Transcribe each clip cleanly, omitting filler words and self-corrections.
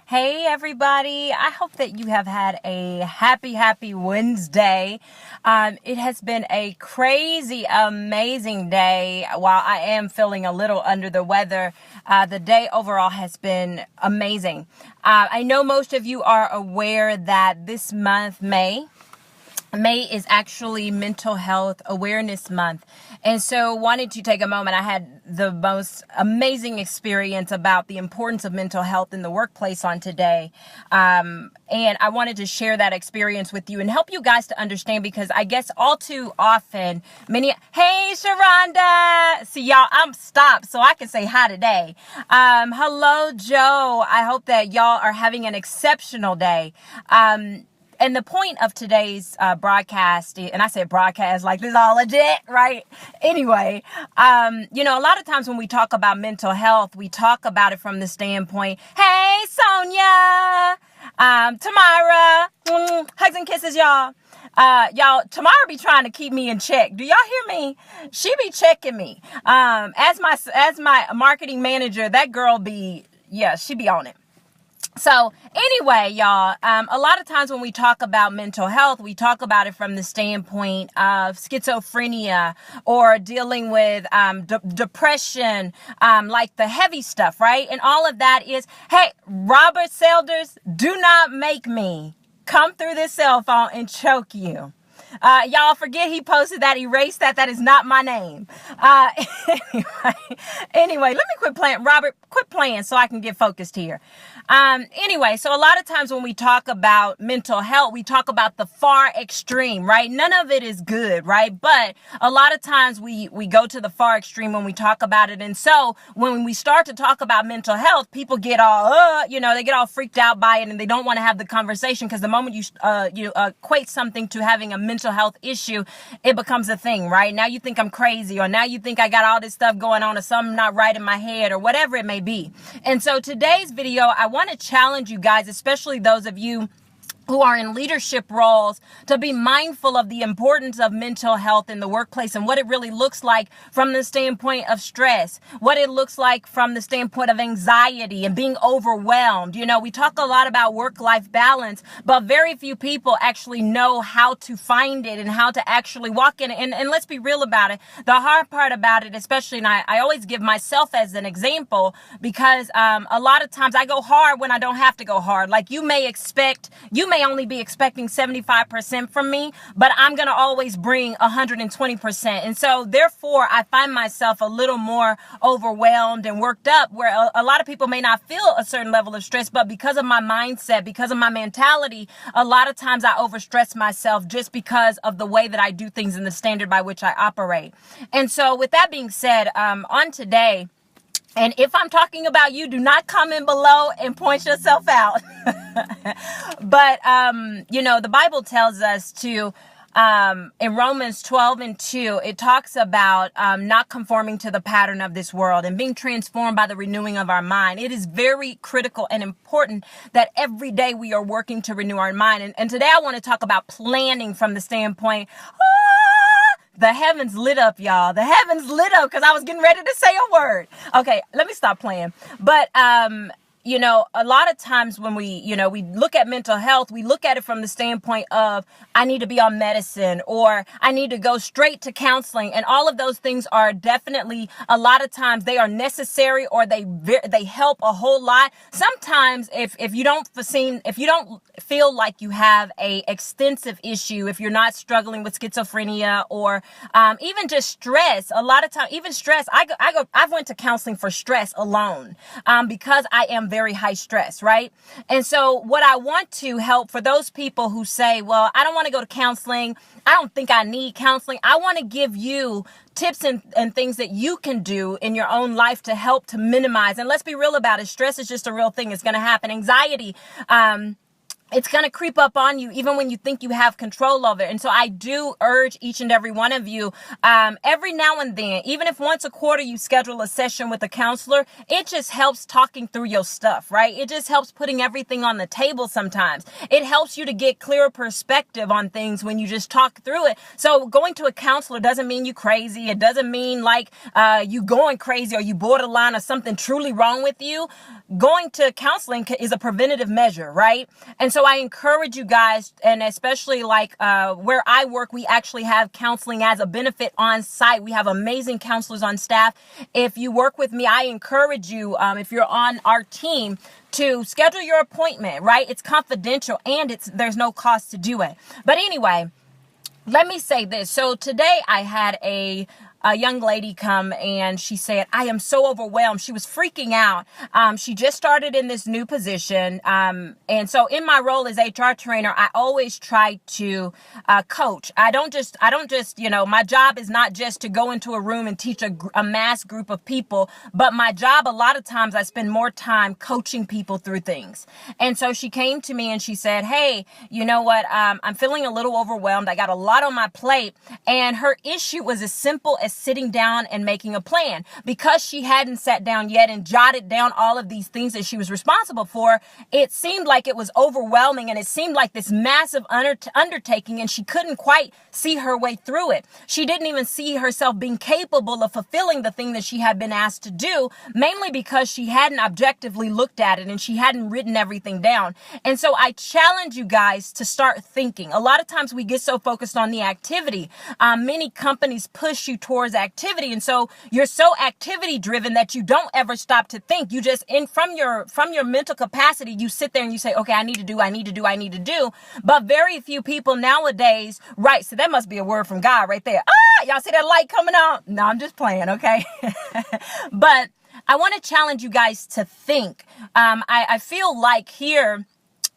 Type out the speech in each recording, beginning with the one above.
Hey everybody, I hope that you have had a happy Wednesday. It has been a crazy, amazing day. While I am feeling a little under the weather, the day overall has been amazing. I know most of you are aware that this month, May is actually Mental Health Awareness Month. And so wanted to take a moment. I had the most amazing experience about the importance of mental health in the workplace on today. And I wanted to share that experience with you and help you guys to understand, because I guess all too often, hey, Sharonda. See, y'all, I'm stopped so I can say hi today. Hello, Joe. I hope that y'all are having an exceptional day. And the point of today's broadcast, and I said broadcast like this is all legit, right? Anyway, a lot of times when we talk about mental health, we talk about it from the standpoint, hey, Sonia, Tamara, hugs and kisses, y'all. Tamara be trying to keep me in check. Do y'all hear me? She be checking me. As my marketing manager, that girl she be on it. So anyway, y'all, a lot of times when we talk about mental health, we talk about it from the standpoint of schizophrenia or dealing with depression, like the heavy stuff, right? And all of that is, hey, Robert Selders, do not make me come through this cell phone and choke you. Y'all forget he posted that, erase that. That is not my name. Anyway, let me quit playing. Robert, quit playing so I can get focused here. So a lot of times when we talk about mental health, we talk about the far extreme, right? None of it is good, right? But a lot of times we go to the far extreme when we talk about it. And so when we start to talk about mental health, people get all, they get all freaked out by it and they don't want to have the conversation, because the moment you equate something to having a mental health issue, it becomes a thing, right? Now you think I'm crazy, or now you think I got all this stuff going on, or something not right in my head, or whatever it may be. And so today's video, I want to challenge you guys, especially those of you who are in leadership roles, to be mindful of the importance of mental health in the workplace and what it really looks like from the standpoint of stress, what it looks like from the standpoint of anxiety and being overwhelmed. We talk a lot about work-life balance, but very few people actually know how to find it and how to actually walk in it. And let's be real about it. The hard part about it, especially, and I always give myself as an example, because a lot of times I go hard when I don't have to go hard. Like you may only be expecting 75% from me, but I'm going to always bring 120%. And so therefore I find myself a little more overwhelmed and worked up, where a lot of people may not feel a certain level of stress, but because of my mindset, because of my mentality, a lot of times I overstress myself just because of the way that I do things and the standard by which I operate. And so with that being said, on today, and if I'm talking about you, do not comment below and point yourself out. But, the Bible tells us to, in Romans 12:2, it talks about not conforming to the pattern of this world and being transformed by the renewing of our mind. It is very critical and important that every day we are working to renew our mind. And today I want to talk about planning from the standpoint, the heavens lit up, y'all. The heavens lit up because I was getting ready to say a word. Okay, let me stop playing. But, a lot of times when we look at mental health, we look at it from the standpoint of, I need to be on medicine, or I need to go straight to counseling. And all of those things are definitely, a lot of times they are necessary, or they help a whole lot. Sometimes if you don't feel like you have a extensive issue, if you're not struggling with schizophrenia or even just stress, a lot of time, even stress, I've went to counseling for stress alone, because I am very high stress, right? And so what I want to help for those people who say, well, I don't want to go to counseling, I don't think I need counseling, I want to give you tips and things that you can do in your own life to help to minimize. And let's be real about it. Stress is just a real thing. It's going to happen. Anxiety, it's going to creep up on you even when you think you have control over it. And so I do urge each and every one of you, every now and then, even if once a quarter you schedule a session with a counselor, it just helps talking through your stuff, right? It just helps putting everything on the table sometimes. It helps you to get clearer perspective on things when you just talk through it. So going to a counselor doesn't mean you crazy. It doesn't mean like you going crazy or you borderline or something truly wrong with you. going to counseling is a preventative measure, right? And so I encourage you guys, and especially like where I work, we actually have counseling as a benefit on site. We have amazing counselors on staff. If you work with me, I encourage you, if you're on our team, to schedule your appointment, right? It's confidential and there's no cost to do it. But anyway, let me say this. So today I had a young lady come and she said, I am so overwhelmed. She was freaking out. She just started in this new position. And so in my role as HR trainer, I always try to coach. I don't just, my job is not just to go into a room and teach a mass group of people, but my job, a lot of times I spend more time coaching people through things. And so she came to me and she said, hey, you know what? I'm feeling a little overwhelmed. I got a lot on my plate. And her issue was as simple as sitting down and making a plan. Because she hadn't sat down yet and jotted down all of these things that she was responsible for, it seemed like it was overwhelming and it seemed like this massive undertaking, and she couldn't quite see her way through it. She didn't even see herself being capable of fulfilling the thing that she had been asked to do, mainly because she hadn't objectively looked at it and she hadn't written everything down. And so I challenge you guys to start thinking. A lot of times we get so focused on the activity. Many companies push you towards activity, and so you're so activity driven that you don't ever stop to think. You just from your mental capacity, you sit there and you say, okay, I need to do. But very few people nowadays, right? So that must be a word from God right there. Y'all see that light coming on? No, I'm just playing, okay? But I want to challenge you guys to think. I feel like here,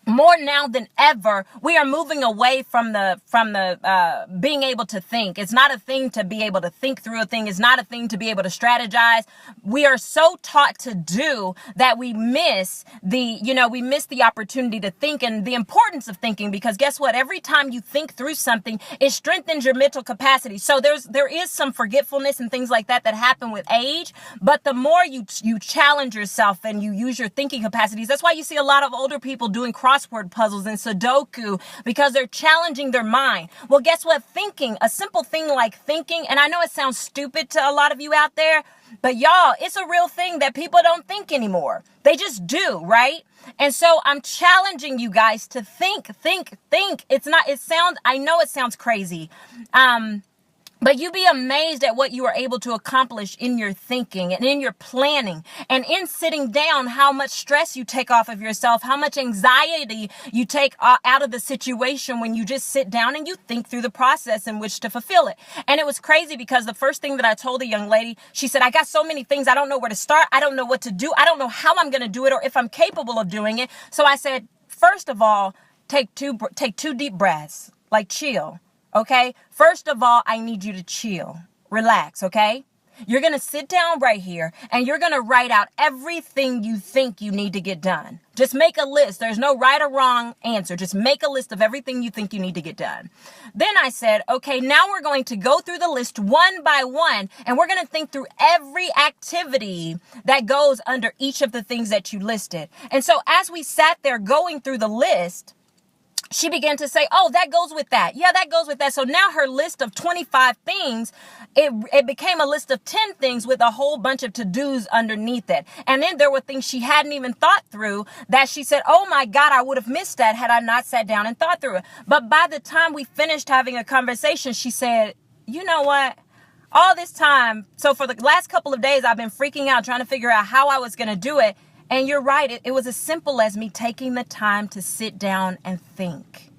more now than ever, we are moving away from the being able to think. It's not a thing to be able to think through a thing. It's not a thing to be able to strategize. We are so taught to do that we miss the opportunity to think and the importance of thinking, because guess what? Every time you think through something, it strengthens your mental capacity. So there is some forgetfulness and things like that happen with age, but the more you challenge yourself and you use your thinking capacities, that's why you see a lot of older people doing crossword puzzles and Sudoku, because they're challenging their mind. Well, guess what? Thinking, a simple thing like thinking, and I know it sounds stupid to a lot of you out there, but y'all, it's a real thing that people don't think anymore. They just do, right? And so I'm challenging you guys to think. I know it sounds crazy. But you'd be amazed at what you are able to accomplish in your thinking and in your planning and in sitting down, how much stress you take off of yourself, how much anxiety you take out of the situation when you just sit down and you think through the process in which to fulfill it. And it was crazy because the first thing that I told the young lady, she said, I got so many things. I don't know where to start. I don't know what to do. I don't know how I'm going to do it or if I'm capable of doing it. So I said, first of all, take two deep breaths, like chill. Okay. First of all, I need you to chill, relax. Okay. You're going to sit down right here and you're going to write out everything you think you need to get done. Just make a list. There's no right or wrong answer. Just make a list of everything you think you need to get done. Then I said, okay, now we're going to go through the list one by one, and we're going to think through every activity that goes under each of the things that you listed. And so as we sat there going through the list, she began to say, oh, that goes with that. Yeah, that goes with that. So now her list of 25 things, it became a list of 10 things with a whole bunch of to-dos underneath it. And then there were things she hadn't even thought through that she said, oh my God, I would have missed that had I not sat down and thought through it. But by the time we finished having a conversation, she said, you know what? All this time, so for the last couple of days, I've been freaking out trying to figure out how I was going to do it. And you're right. It was as simple as me taking the time to sit down and think.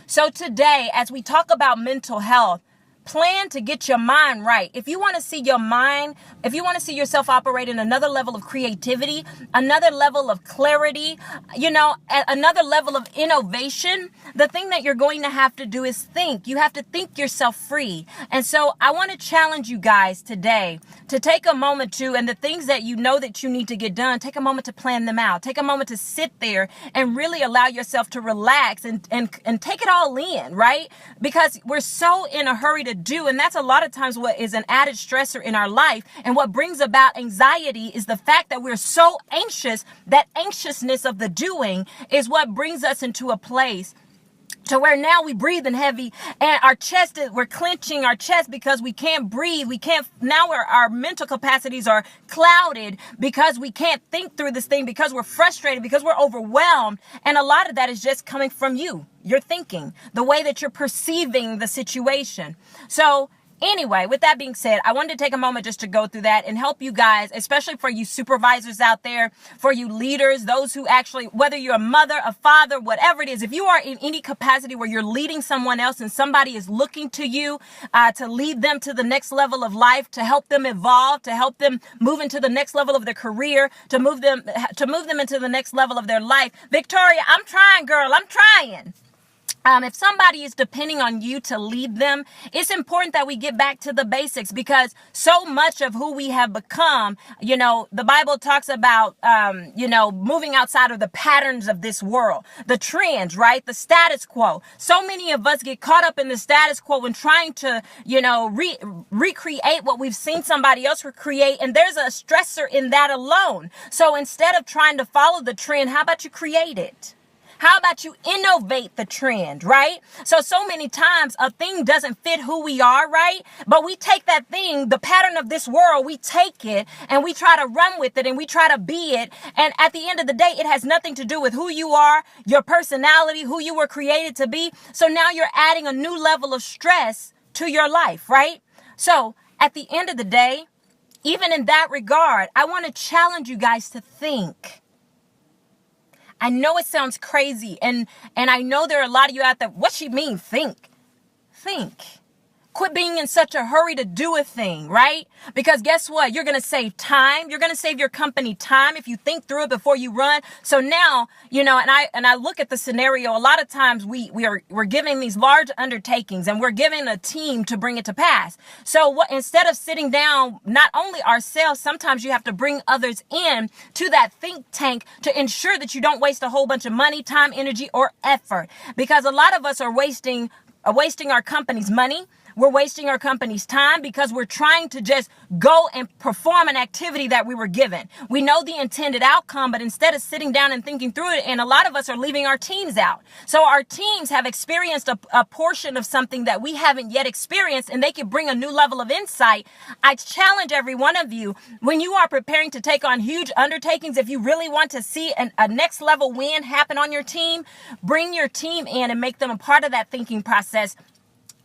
So today, as we talk about mental health, plan to get your mind right. If you want to see your mind, if you want to see yourself operate in another level of creativity, another level of clarity, another level of innovation, the thing that you're going to have to do is think. You have to think yourself free. And so I want to challenge you guys today to take a moment to, and the things that you know that you need to get done, take a moment to plan them out. Take a moment to sit there and really allow yourself to relax and take it all in, right? Because we're so in a hurry to do, and that's a lot of times what is an added stressor in our life. And what brings about anxiety is the fact that we're so anxious. That anxiousness of the doing is what brings us into a place to where now we breathing heavy and we're clenching our chest because we can't breathe. Now our mental capacities are clouded because we can't think through this thing, because we're frustrated, because we're overwhelmed. And a lot of that is just coming from your thinking, the way that you're perceiving the situation. So anyway, with that being said, I wanted to take a moment just to go through that and help you guys, especially for you supervisors out there, for you leaders, those who actually, whether you're a mother, a father, whatever it is, if you are in any capacity where you're leading someone else and somebody is looking to you to lead them to the next level of life, to help them evolve, to help them move into the next level of their career, to move them into the next level of their life. Victoria, I'm trying, girl. I'm trying. If somebody is depending on you to lead them, it's important that we get back to the basics, because so much of who we have become, the Bible talks about, moving outside of the patterns of this world, the trends, right? The status quo. So many of us get caught up in the status quo and trying to, recreate what we've seen somebody else recreate. And there's a stressor in that alone. So instead of trying to follow the trend, how about you create it? How about you innovate the trend, right? So many times a thing doesn't fit who we are, right? But we take that thing, the pattern of this world, we take it and we try to run with it and we try to be it. And at the end of the day, it has nothing to do with who you are, your personality, who you were created to be. So now you're adding a new level of stress to your life, right? So at the end of the day, even in that regard, I want to challenge you guys to think. I know it sounds crazy, and I know there are a lot of you out there. What she mean? Think. Quit being in such a hurry to do a thing, right? Because guess what? You're going to save time. You're going to save your company time if you think through it before you run. So now, and I look at the scenario. A lot of times we're giving these large undertakings and we're giving a team to bring it to pass. So instead of sitting down, not only ourselves, sometimes you have to bring others in to that think tank to ensure that you don't waste a whole bunch of money, time, energy, or effort. Because a lot of us are wasting our company's money. We're wasting our company's time because we're trying to just go and perform an activity that we were given. We know the intended outcome, but instead of sitting down and thinking through it, and a lot of us are leaving our teams out. So our teams have experienced a portion of something that we haven't yet experienced, and they can bring a new level of insight. I challenge every one of you, when you are preparing to take on huge undertakings, if you really want to see a next level win happen on your team, bring your team in and make them a part of that thinking process,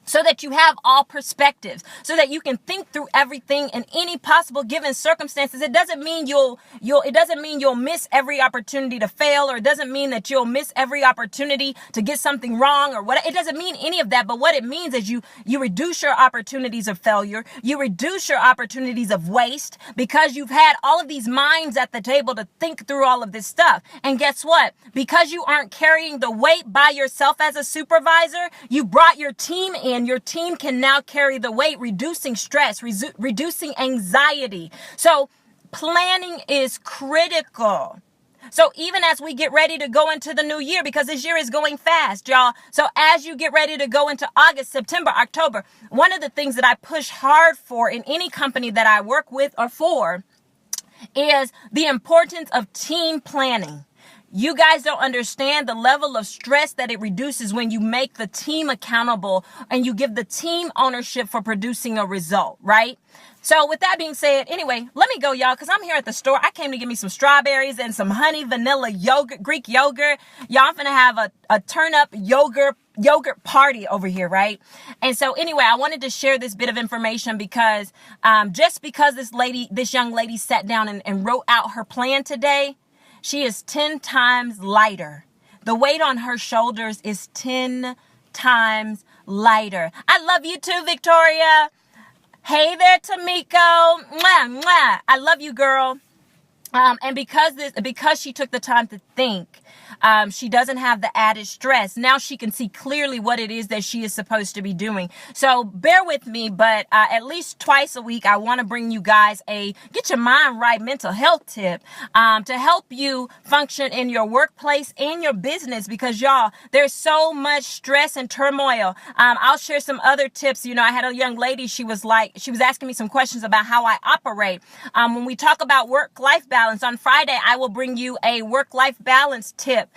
so that you have all perspectives, so that you can think through everything in any possible given circumstances. It doesn't mean you'll miss every opportunity to fail, or it doesn't mean that you'll miss every opportunity to get something wrong, or what. It doesn't mean any of that. But what it means is you reduce your opportunities of failure. You reduce your opportunities of waste, because you've had all of these minds at the table to think through all of this stuff. And guess what? Because you aren't carrying the weight by yourself as a supervisor, you brought your team in. Your team can now carry the weight, reducing stress, reducing anxiety. So planning is critical. So even as we get ready to go into the new year, because this year is going fast, y'all. So as you get ready to go into August, September, October, one of the things that I push hard for in any company that I work with or for is the importance of team planning. You guys don't understand the level of stress that it reduces when you make the team accountable and you give the team ownership for producing a result, right? So with that being said, anyway, let me go, y'all, because I'm here at the store. I came to get me some strawberries and some honey vanilla yogurt, Greek yogurt. Y'all, I'm finna have a turn up yogurt party over here, right? And so anyway, I wanted to share this bit of information because just because this young lady sat down and wrote out her plan today, she is 10 times lighter. The weight on her shoulders is 10 times lighter. I love you too, Victoria. Hey there, Tamiko. Mwah, mwah. I love you, girl. And because she took the time to think, she doesn't have the added stress. Now she can see clearly what it is that she is supposed to be doing. So bear with me, but at least twice a week, I want to bring you guys a get your mind right mental health tip to help you function in your workplace and your business, because y'all, there's so much stress and turmoil. I'll share some other tips. I had a young lady, she was asking me some questions about how I operate. When we talk about work-life balance, balance. On Friday, I will bring you a work-life balance tip,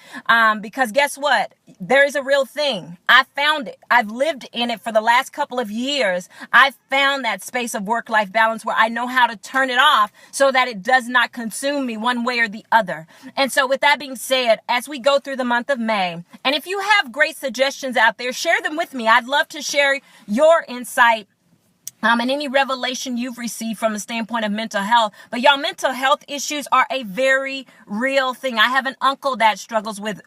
because guess what? There is a real thing. I found it. I've lived in it for the last couple of years. I've found that space of work-life balance where I know how to turn it off so that it does not consume me one way or the other. And so with that being said, as we go through the month of May, and if you have great suggestions out there, share them with me. I'd love to share your insight and any revelation you've received from a standpoint of mental health. But y'all, mental health issues are a very real thing. I have an uncle that struggles with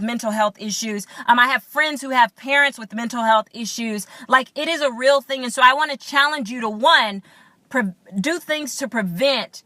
mental health issues. I have friends who have parents with mental health issues. Like, it is a real thing. And so I want to challenge you to, one, do things to prevent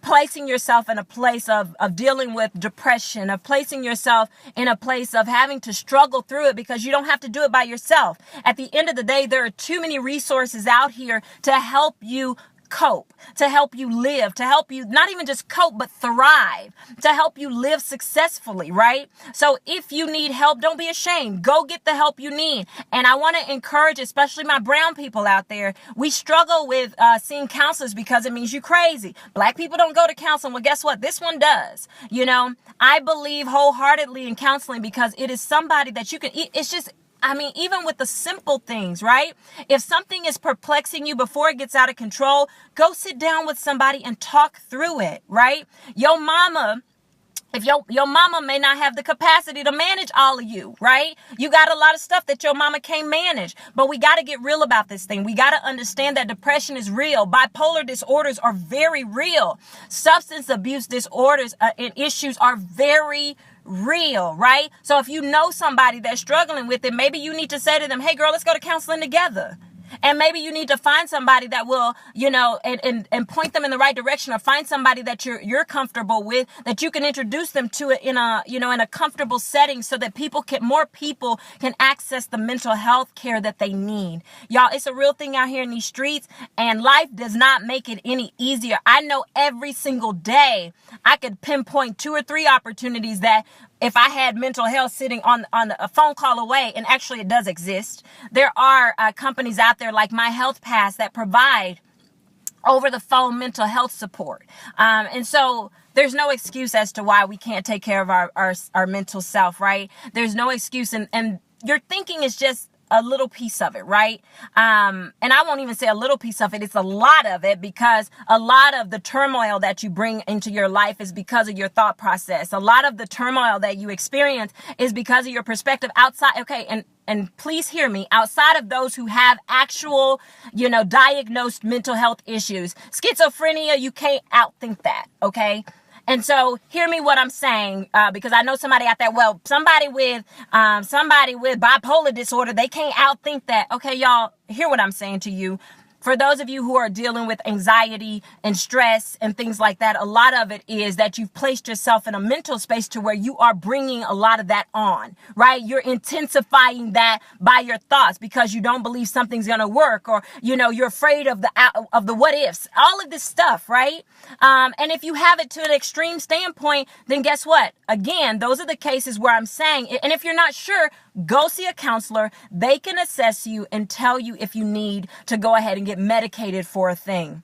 placing yourself in a place of dealing with depression, of placing yourself in a place of having to struggle through it, because you don't have to do it by yourself. At the end of the day, there are too many resources out here to help you cope, to help you live, to help you not even just cope, but thrive, to help you live successfully, right? So if you need help, don't be ashamed. Go get the help you need. And I want to encourage, especially my brown people out there, we struggle with seeing counselors because it means you're crazy. Black people don't go to counseling. Well, guess what? This one does. You know, I believe wholeheartedly in counseling because it is somebody that you can, it's just, even with the simple things, right? If something is perplexing you before it gets out of control, go sit down with somebody and talk through it, right? Your mama, if your mama may not have the capacity to manage all of you, right? You got a lot of stuff that your mama can't manage, but we got to get real about this thing. We got to understand that depression is real. Bipolar disorders are very real. Substance abuse disorders and issues are very real, right? So if you know somebody that's struggling with it, maybe you need to say to them, hey girl, let's go to counseling together. And maybe you need to find somebody that will, and point them in the right direction, or find somebody that you're comfortable with, that you can introduce them to it in a comfortable setting, so that more people can access the mental health care that they need. Y'all, it's a real thing out here in these streets, and life does not make it any easier. I know every single day I could pinpoint 2 or 3 opportunities that, if I had mental health sitting on a phone call away, and actually it does exist, there are companies out there like My Health Pass that provide over the phone mental health support. And so there's no excuse as to why we can't take care of our mental self, right? There's no excuse. And your thinking is just a little piece of it, right? And I won't even say a little piece of it. It's a lot of it, because a lot of the turmoil that you bring into your life is because of your thought process. A lot of the turmoil that you experience is because of your perspective outside. Okay. And please hear me, outside of those who have actual, diagnosed mental health issues, schizophrenia, you can't outthink that. Okay. And so hear me what I'm saying, because I know somebody out there, well, somebody with bipolar disorder, they can't outthink that. Okay, y'all, hear what I'm saying to you. For those of you who are dealing with anxiety and stress and things like that, a lot of it is that you've placed yourself in a mental space to where you are bringing a lot of that on, right? You're intensifying that by your thoughts because you don't believe something's going to work, or, you're afraid of the what ifs, all of this stuff, right? And if you have it to an extreme standpoint, then guess what? Again, those are the cases where I'm saying, and if you're not sure, go see a counselor. They can assess you and tell you if you need to go ahead and get medicated for a thing.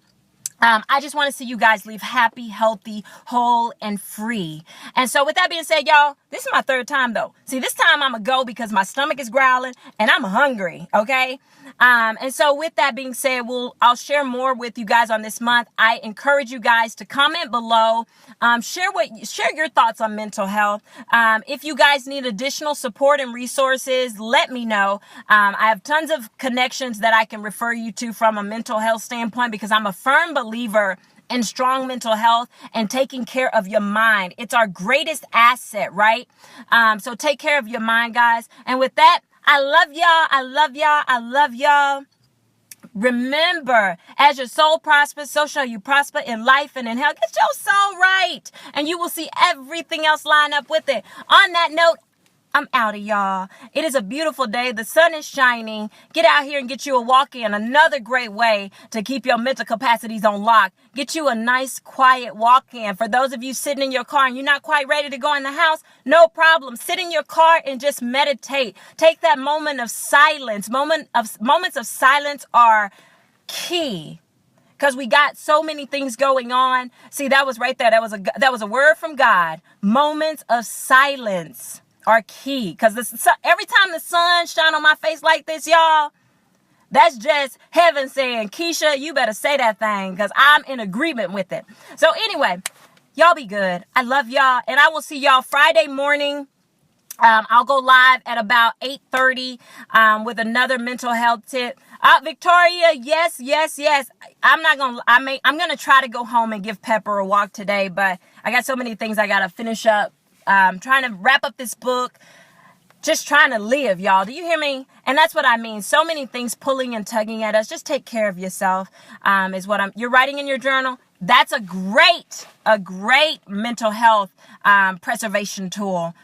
I just want to see you guys leave happy, healthy, whole, and free. And so with that being said, y'all, this is my 3rd time though. See, this time I'm going to go because my stomach is growling and I'm hungry. Okay. And so with that being said, I'll share more with you guys on this month. I encourage you guys to comment below, share your thoughts on mental health. If you guys need additional support and resources, let me know. I have tons of connections that I can refer you to from a mental health standpoint, because I'm a firm believer in strong mental health and taking care of your mind. It's our greatest asset, right? So take care of your mind, guys. And with that, I love y'all. I love y'all. I love y'all. Remember, as your soul prospers, so shall you prosper in life and in health. Get your soul right, and you will see everything else line up with it. On that note, I'm out of y'all. It is a beautiful day. The sun is shining. Get out here and get you a walk in. Another great way to keep your mental capacities on lock. Get you a nice, quiet walk in. For those of you sitting in your car and you're not quite ready to go in the house, no problem. Sit in your car and just meditate. Take that moment of silence. Moments of silence are key. because we got so many things going on. See, that was right there. That was a word from God. Moments of silence are key, because every time the sun shine on my face like this, y'all, that's just heaven saying, Kisha, you better say that thing, because I'm in agreement with it. So anyway, y'all be good. I love y'all, and I will see y'all Friday morning. I'll go live at about 8:30 with another mental health tip. Victoria, yes. I'm gonna try to go home and give Pepper a walk today, but I got so many things I gotta finish up. Trying to wrap up this book. Just trying to live, y'all. Do you hear me? And that's what I mean. So many things pulling and tugging at us. Just take care of yourself. You're writing in your journal. That's a great mental health preservation tool.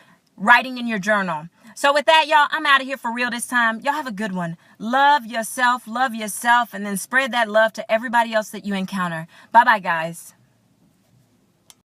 Writing in your journal. So with that, y'all, I'm out of here for real this time. Y'all have a good one. Love yourself, and then spread that love to everybody else that you encounter. Bye-bye, guys.